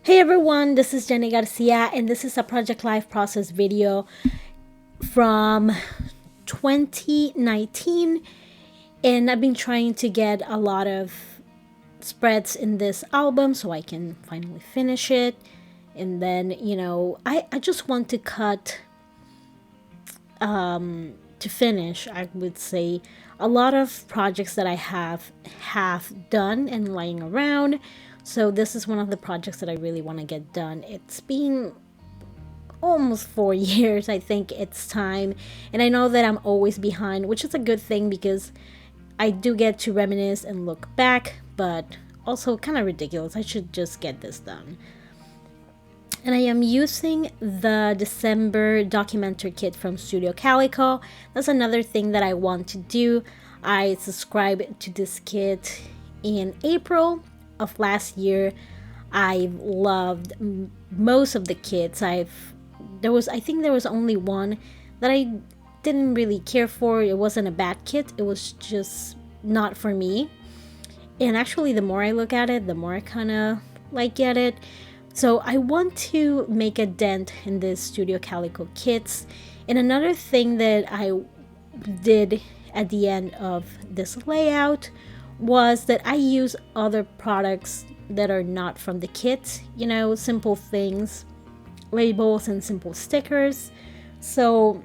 Hey everyone, this is Jenny Garcia, and this is a Project Life Process video from 2019. And I've been trying to get a lot of spreads in this album so I can finally finish it. And then, I just want to cut to finish, I would say, a lot of projects that I have done and lying around. So this is one of the projects that I really want to get done. It's been almost 4 years. I think it's time, and I know that I'm always behind, which is a good thing because I do get to reminisce and look back, but also kind of ridiculous. I should just get this done. And I am using the December documentary kit from Studio Calico. That's another thing that I want to do. I subscribed to this kit in April of last year. I loved most of the kits. I think there was only one that I didn't really care for. It wasn't a bad kit. It was just not for me. And actually, the more I look at it, the more I kind of get it. So I want to make a dent in this Studio Calico kits. And another thing that I did at the end of this layout was that I use other products that are not from the kit, simple things, labels and simple stickers. So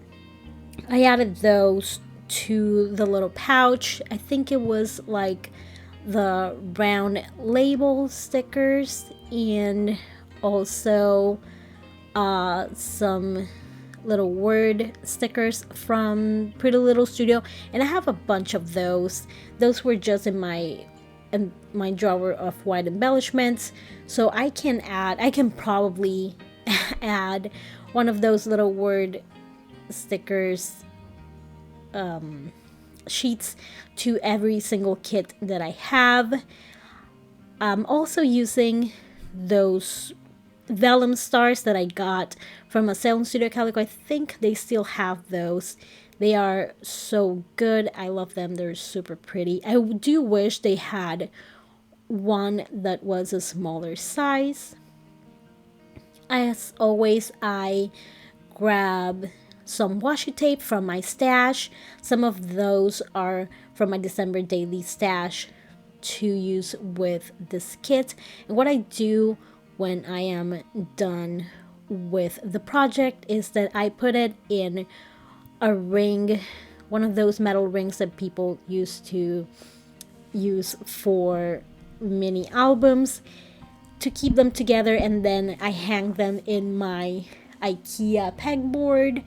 I added those to the little pouch. I think it was like the round label stickers and also some little word stickers from Pretty Little Studio, and I have a bunch of those. Those were just in my drawer of white embellishments, so I can probably add one of those little word stickers sheets to every single kit that I have. I'm also using those vellum stars that I got from a sale in Studio Calico. I think they still have those. They are so good. I love them. They're super pretty. I do wish they had one that was a smaller size. As always, I grab some washi tape from my stash. Some of those are from my December daily stash to use with this kit. And what I do when I am done with the project is that I put it in a ring, one of those metal rings that people used to use for mini albums, to keep them together, and then I hang them in my IKEA pegboard.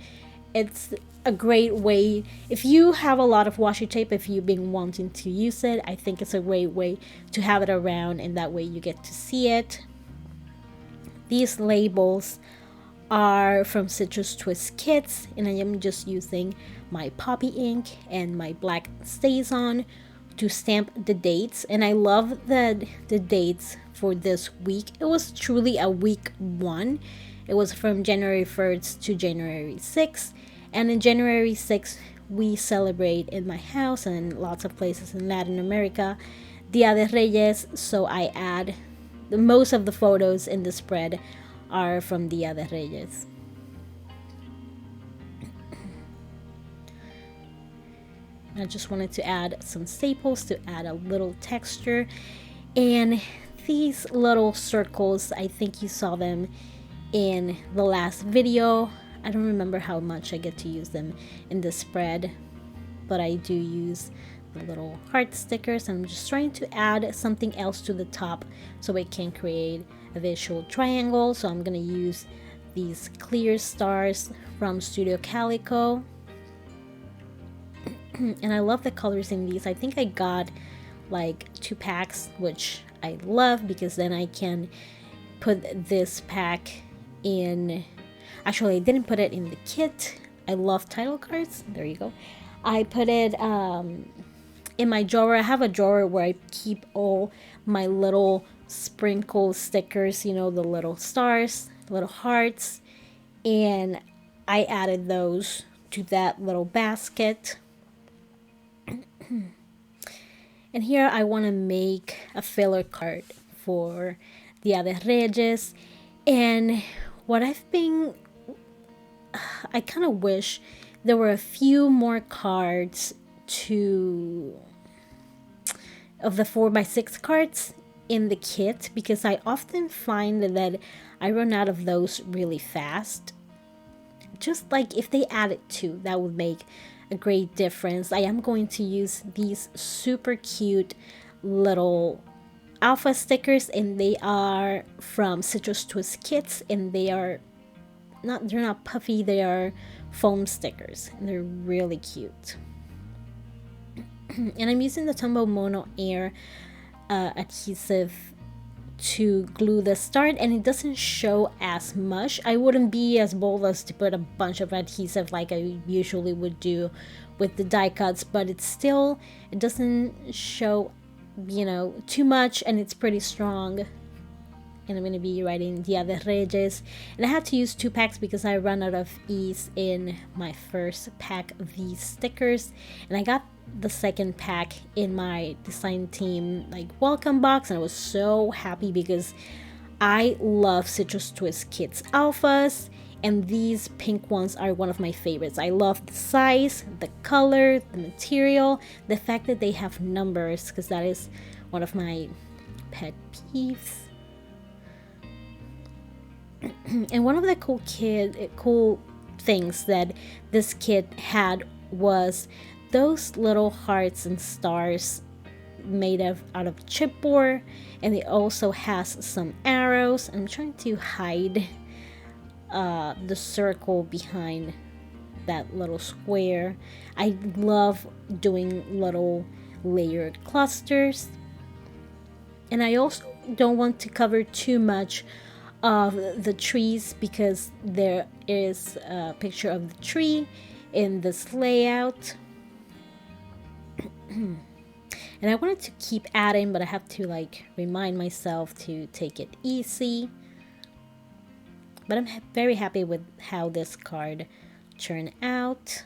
It's a great way. If you have a lot of washi tape, if you've been wanting to use it, I think it's a great way to have it around, and that way you get to see it. These labels are from Citrus Twist Kits, and I am just using my poppy ink and my black StazOn to stamp the dates. And I love the dates for this week. It was truly a week one. It was from January 1st to January 6th. And in January 6th, we celebrate in my house and lots of places in Latin America Dia de Reyes. So I add most of the photos in the spread are from Dia de Reyes. I just wanted to add some staples to add a little texture. And these little circles, I think you saw them in the last video. I don't remember how much I get to use them in the spread, but I do use the little heart stickers. I'm just trying to add something else to the top so it can create a visual triangle. So I'm gonna use these clear stars from Studio Calico. And I love the colors in these. I think I got like 2 packs, which I love because then I can put this pack in. Actually, I didn't put it in the kit. I love title cards. There you go. I put it in my drawer. I have a drawer where I keep all my little sprinkle stickers, the little stars, little hearts. And I added those to that little basket. And here I want to make a filler card for Dia de Reyes. And what I kind of wish there were a few more cards to of the 4x6 cards in the kit, because I often find that I run out of those really fast. Just like if they added two, that would make a great difference. I am going to use these super cute little alpha stickers, and they are from Citrus Twist Kits, and they're not puffy, they are foam stickers, and they're really cute. And I'm using the Tombow Mono Air adhesive to glue the start, and it doesn't show as much. I wouldn't be as bold as to put a bunch of adhesive like I usually would do with the die cuts, but it doesn't show, too much, and it's pretty strong. And I'm going to be writing Dia de Reyes. And I had to use 2 packs because I ran out of ease in my first pack of these stickers. And I got the second pack in my design team welcome box, and I was so happy because I love Citrus Twist Kits alphas, and these pink ones are one of my favorites. I love the size, the color, the material, the fact that they have numbers, because that is one of my pet peeves. And one of the cool things that this kit had was those little hearts and stars made out of chipboard, and it also has some arrows. I'm trying to hide the circle behind that little square. I love doing little layered clusters, and I also don't want to cover too much of the trees because there is a picture of the tree in this layout. And I wanted to keep adding, but I have to remind myself to take it easy. But I'm very happy with how this card turned out.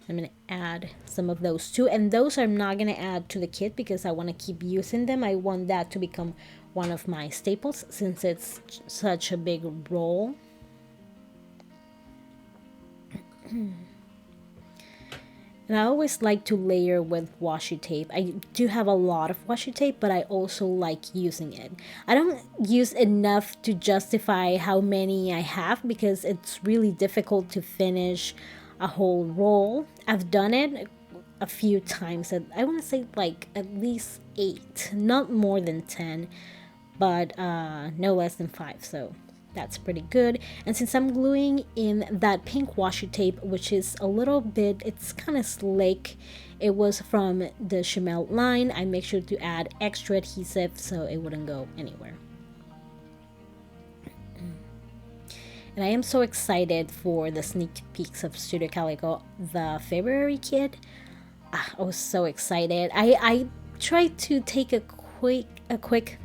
I'm going to add some of those too, and those I'm not going to add to the kit because I want to keep using them. I want that to become one of my staples since it's such a big roll. And I always like to layer with washi tape. I do have a lot of washi tape, but I also like using it. I don't use enough to justify how many I have because it's really difficult to finish a whole roll. I've done it a few times. I want to say at least 8, not more than 10, but no less than 5. So that's pretty good. And since I'm gluing in that pink washi tape, which is a little bit, it's kind of slick, it was from the Chimel line, I make sure to add extra adhesive so it wouldn't go anywhere. And I am so excited for the sneak peeks of Studio Calico, the February kit. I was so excited. I tried to take a quick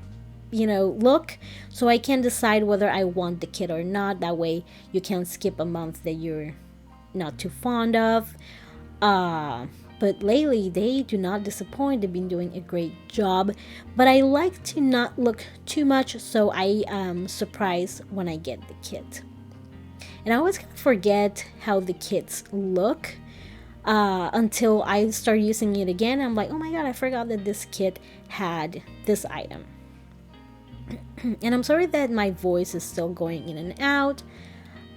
look so I can decide whether I want the kit or not. That way you can skip a month that you're not too fond of. But lately they do not disappoint. They've been doing a great job, but I like to not look too much, so I am surprised when I get the kit. And I always forget how the kits look until I start using it again. I'm like, oh my god, I forgot that this kit had this item. And I'm sorry that my voice is still going in and out.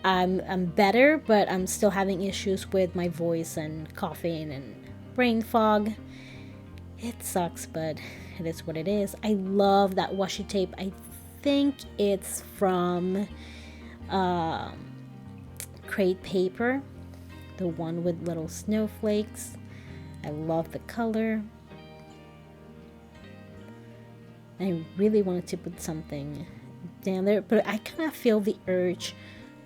I'm better, but I'm still having issues with my voice and coughing and brain fog. It sucks, but it is what it is. I love that washi tape. I think it's from Crate Paper, the one with little snowflakes. I love the color. I really wanted to put something down there, but I kind of feel the urge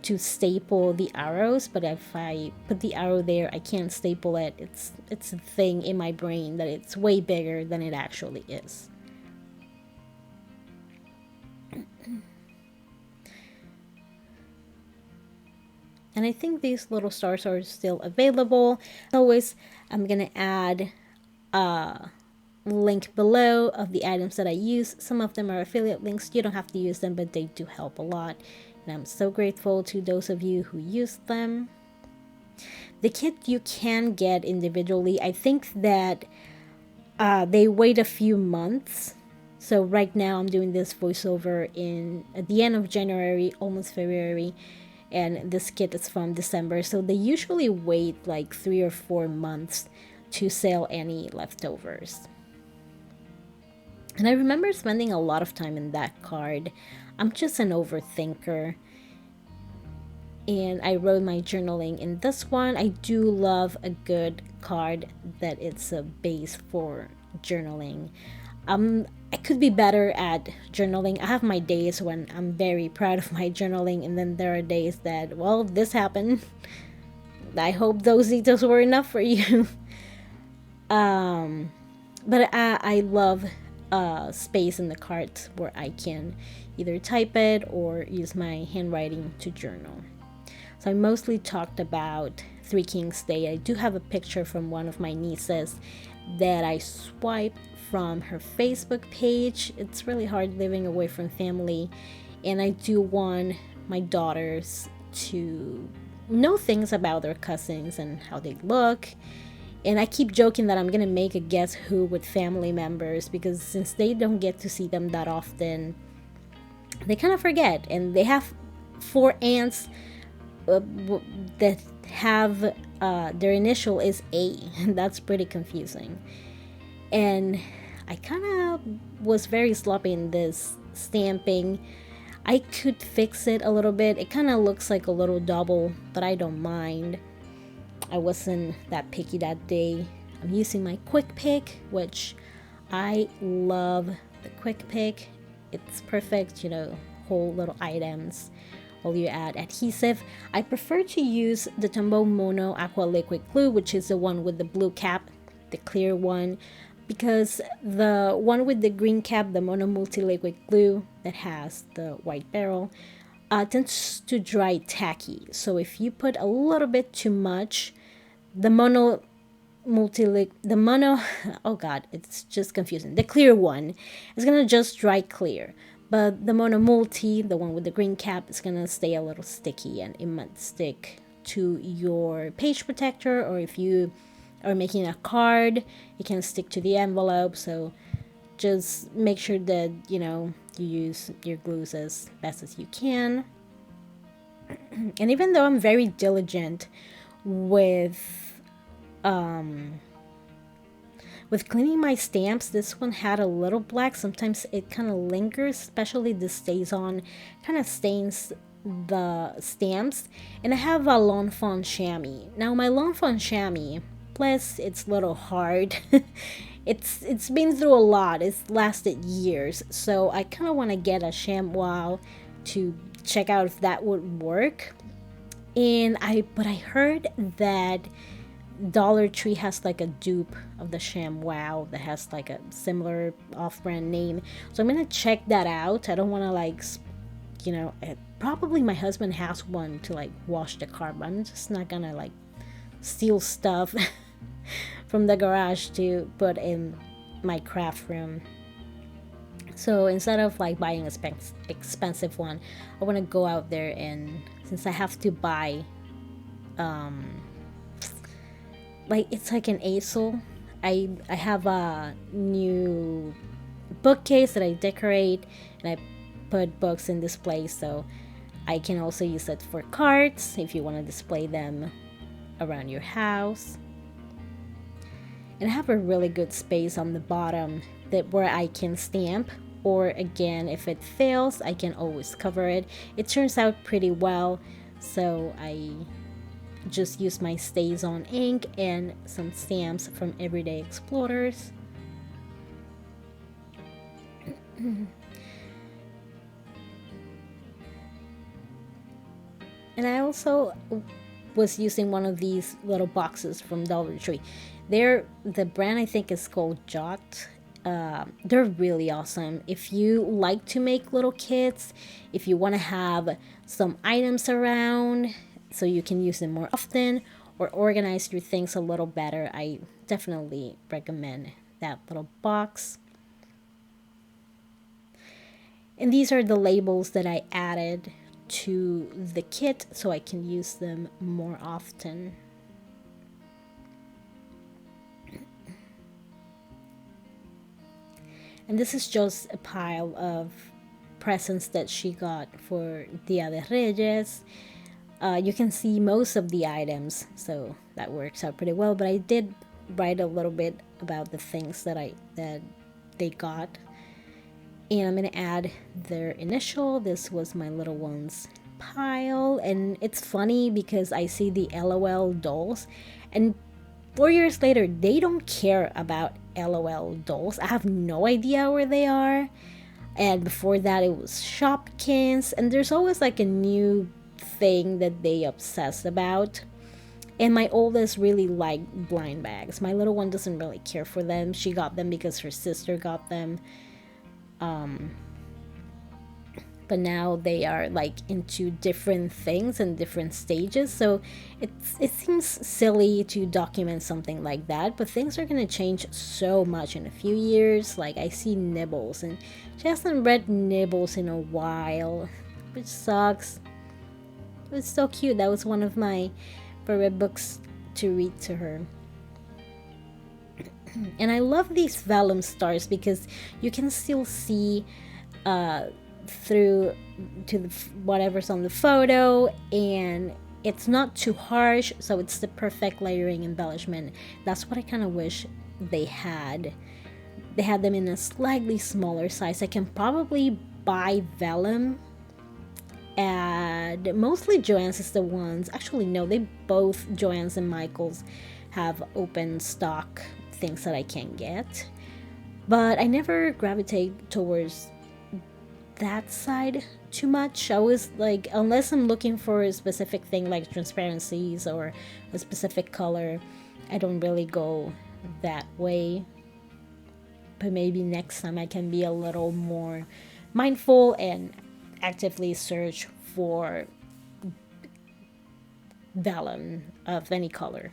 to staple the arrows, but if I put the arrow there, I can't staple it. It's a thing in my brain that it's way bigger than it actually is. And I think these little stars are still available. As always, I'm gonna add link below of the items that I use. Some of them are affiliate links. You don't have to use them, but they do help a lot. And I'm so grateful to those of you who use them. The kit you can get individually. I think that they wait a few months. So right now I'm doing this voiceover at the end of January, almost February, and this kit is from December. So they usually wait like 3 or 4 months to sell any leftovers. And I remember spending a lot of time in that card. I'm just an overthinker. And I wrote my journaling in this one. I do love a good card that it's a base for journaling. I could be better at journaling. I have my days when I'm very proud of my journaling, and then there are days that, well, this happened. I hope those details were enough for you. But I love space in the cards where I can either type it or use my handwriting to journal. So I mostly talked about Three Kings Day. I do have a picture from one of my nieces that I swiped from her Facebook page. It's really hard living away from family, and I do want my daughters to know things about their cousins and how they look. And I keep joking that I'm gonna make a Guess Who with family members, because since they don't get to see them that often, they kind of forget. And they have 4 aunts that have their initial is A. That's pretty confusing. And I kind of was very sloppy in this stamping. I could fix it a little bit. It kind of looks like a little double, but I don't mind. I wasn't that picky that day. I'm using my quick pick, which I love the quick pick. It's perfect, whole little items while you add adhesive. I prefer to use the Tombow Mono Aqua Liquid Glue, which is the one with the blue cap, the clear one, because the one with the green cap, the Mono Multi Liquid Glue that has the white barrel, tends to dry tacky. So if you put a little bit too much, the mono, oh god, it's just confusing. The clear one is gonna just dry clear, but the mono multi, the one with the green cap, is gonna stay a little sticky, and it might stick to your page protector, or if you are making a card, it can stick to the envelope. So just make sure that you use your glues as best as you can. And even though I'm very diligent with cleaning my stamps, this one had a little black. Sometimes it kind of lingers, especially the stays on, kind of stains the stamps. And I have a Lawn Fawn chamois. Now my Lawn Fawn chamois, bless, it's a little hard. It's been through a lot. It's lasted years, so I kind of want to get a chamois to check out if that would work. But I heard that Dollar Tree has like a dupe of the chamois that has like a similar off-brand name, so I'm gonna check that out. I don't want to probably my husband has one to like wash the car, but I'm just not gonna like steal stuff from the garage to put in my craft room. So instead of like buying an expensive one, I want to go out there, and since I have to buy it's like an easel. I have a new bookcase that I decorate, and I put books in display, so I can also use it for cards if you want to display them around your house. And I have a really good space on the bottom where I can stamp, or again, if it fails, I can always cover it. It turns out pretty well, so I just use my Stays On ink and some stamps from Everyday Explorers. And I also was using one of these little boxes from Dollar Tree. The brand I think is called Jot. They're really awesome. If you like to make little kits, if you want to have some items around so you can use them more often or organize your things a little better, I definitely recommend that little box. And these are the labels that I added to the kit so I can use them more often. And this is just a pile of presents that she got for Dia de Reyes. You can see most of the items, so that works out pretty well. But I did write a little bit about the things that they got, and I'm gonna add their initial. This was my little one's pile, and it's funny because I see the LOL dolls, and 4 years later they don't care about LOL dolls. I have no idea where they are. And before that it was Shopkins, and there's always like a new thing that they obsess about. And my oldest really liked blind bags. My little one doesn't really care for them. She got them because her sister got them. But now they are like into different things and different stages, so it seems silly to document something like that, but things are going to change so much in a few years. Like I see Nibbles, and she hasn't read Nibbles in a while, which sucks. It's so cute. That was one of my favorite books to read to her. And I love these vellum stars because you can still see through to whatever's on the photo, and it's not too harsh, so it's the perfect layering embellishment. That's what I kind of wish they had. They had them in a slightly smaller size. I can probably buy vellum at mostly Joann's is the ones. Actually, no, they both, Joann's and Michael's, have open stock things that I can get. But I never gravitate towards that side too much. I was like, unless I'm looking for a specific thing like transparencies or a specific color, I don't really go that way. But maybe next time I can be a little more mindful and actively search for vellum of any color.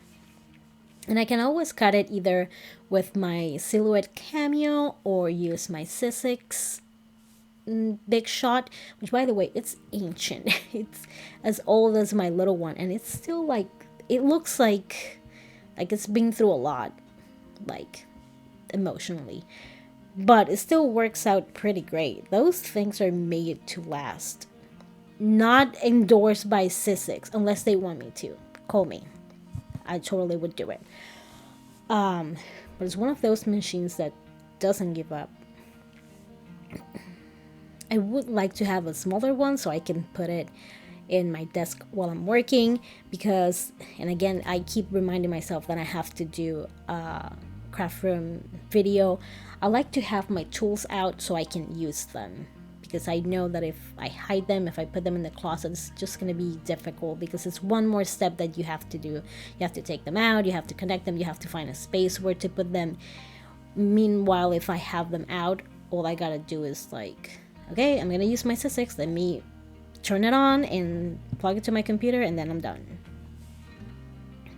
And I can always cut it either with my Silhouette Cameo or use my Sizzix Big Shot, which by the way, it's ancient. It's as old as my little one, and it's still like, it looks like it's been through a lot, like emotionally, but it still works out pretty great. Those things are made to last. Not endorsed by Sizzix unless they want me to. Call me. I totally would do it. But it's one of those machines that doesn't give up. I would like to have a smaller one so I can put it in my desk while I'm working, because, and again, I keep reminding myself that I have to do a craft room video. I like to have my tools out so I can use them, because I know that if I hide them, if I put them in the closet, it's just going to be difficult, because it's one more step that you have to do. You have to take them out, you have to connect them, you have to find a space where to put them. Meanwhile, if I have them out, all I gotta do is like, okay, I'm gonna use my Sizzix, let me turn it on and plug it to my computer, and then I'm done.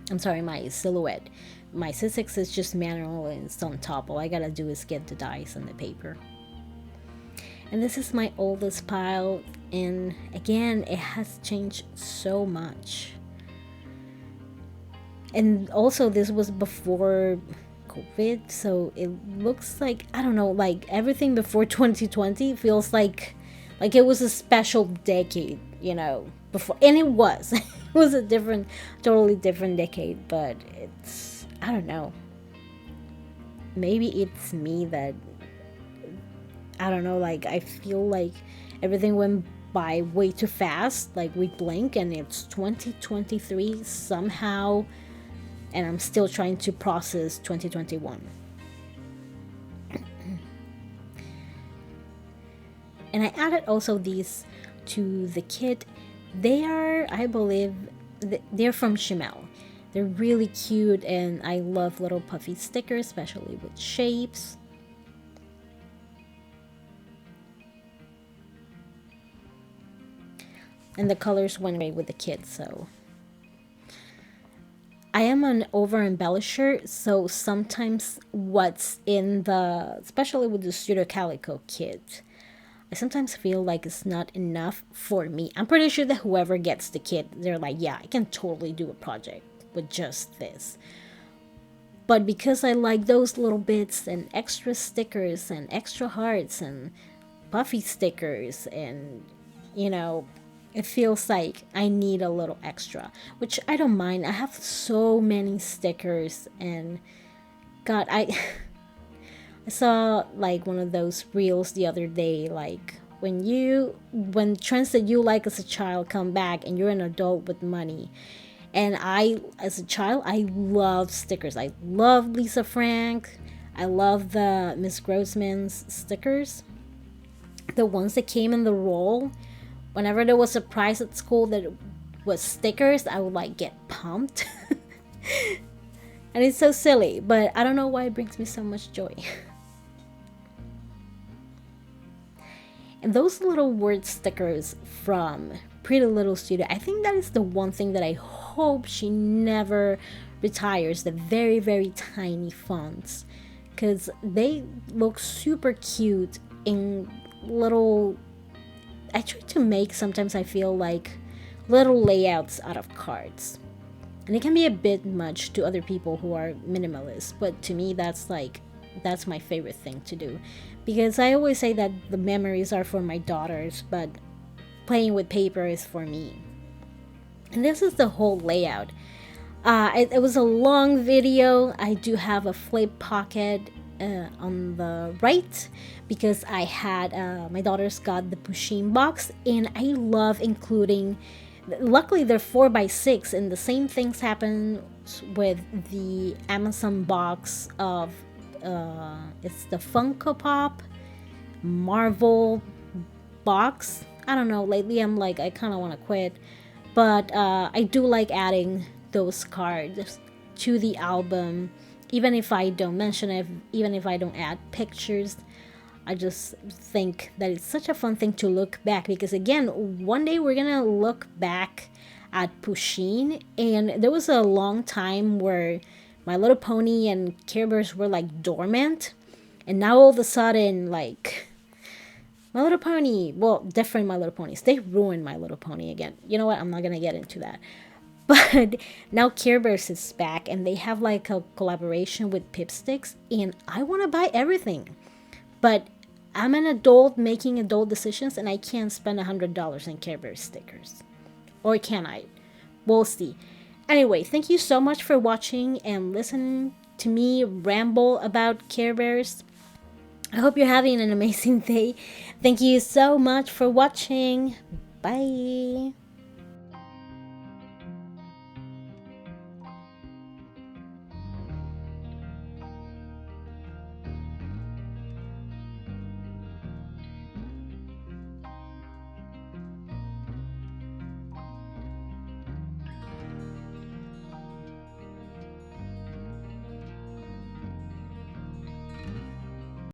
I'm sorry, my Silhouette. My Sizzix is just manual and it's on top. All I gotta do is get the dies and the paper. And this is my oldest pile, and again, it has changed so much. And also, this was before COVID, so it looks like, I don't know, like everything before 2020 feels like it was a special decade, you know, before, and it was it was a different, totally different decade. But it's, I don't know, maybe it's me that, I don't know, like I feel like everything went by way too fast, like we blink and it's 2023 somehow, and I'm still trying to process 2021. And I added also these to the kit. They are, I believe, they're from Chimel. They're really cute, and I love little puffy stickers, especially with shapes. And the colors went great with the kit, so I am an over embellisher, so sometimes what's in the, especially with the Studio Calico kit, I sometimes feel like it's not enough for me. I'm pretty sure that whoever gets the kit, they're like, yeah, I can totally do a project with just this. But because I like those little bits and extra stickers and extra hearts and puffy stickers, and you know, it feels like I need a little extra, which I don't mind. I have so many stickers, and God, I saw like one of those reels the other day, like when trends that you like as a child come back and you're an adult with money. And I, as a child, I love stickers. I love Lisa Frank. I love the Miss Grossman's stickers, the ones that came in the roll. Whenever there was a prize at school that was stickers, I would like get pumped. And it's so silly, but I don't know why it brings me so much joy. And those little word stickers from Pretty Little Studio, I think that is the one thing that I hope she never retires, the very, very tiny fonts. Because they look super cute in little... I try to make, sometimes I feel like, little layouts out of cards. And it can be a bit much to other people who are minimalist, but to me that's my favorite thing to do. Because I always say that the memories are for my daughters, but playing with paper is for me. And this is the whole layout. It was a long video. I do have a flip pocket on the right because I had my daughters got the Pusheen box, and I love including. Luckily, they're 4x6, and the same things happen with the Amazon box of it's the Funko Pop Marvel box. I don't know. Lately, I'm like, I kind of want to quit, but I do like adding those cards to the album, even if I don't mention it, even if I don't add pictures. I just think that it's such a fun thing to look back, because again, one day we're gonna look back at Pusheen, and there was a long time where My Little Pony and Care Bears were like dormant, and now all of a sudden, like, My Little Pony, well, different My Little Ponies, they ruined My Little Pony again. You know what? I'm not gonna get into that. But now Care Bears is back, and they have like a collaboration with Pipsticks, and I want to buy everything. But I'm an adult making adult decisions, and I can't spend $100 in Care Bears stickers. Or can I? We'll see. Anyway, thank you so much for watching and listening to me ramble about Care Bears. I hope you're having an amazing day. Thank you so much for watching. Bye.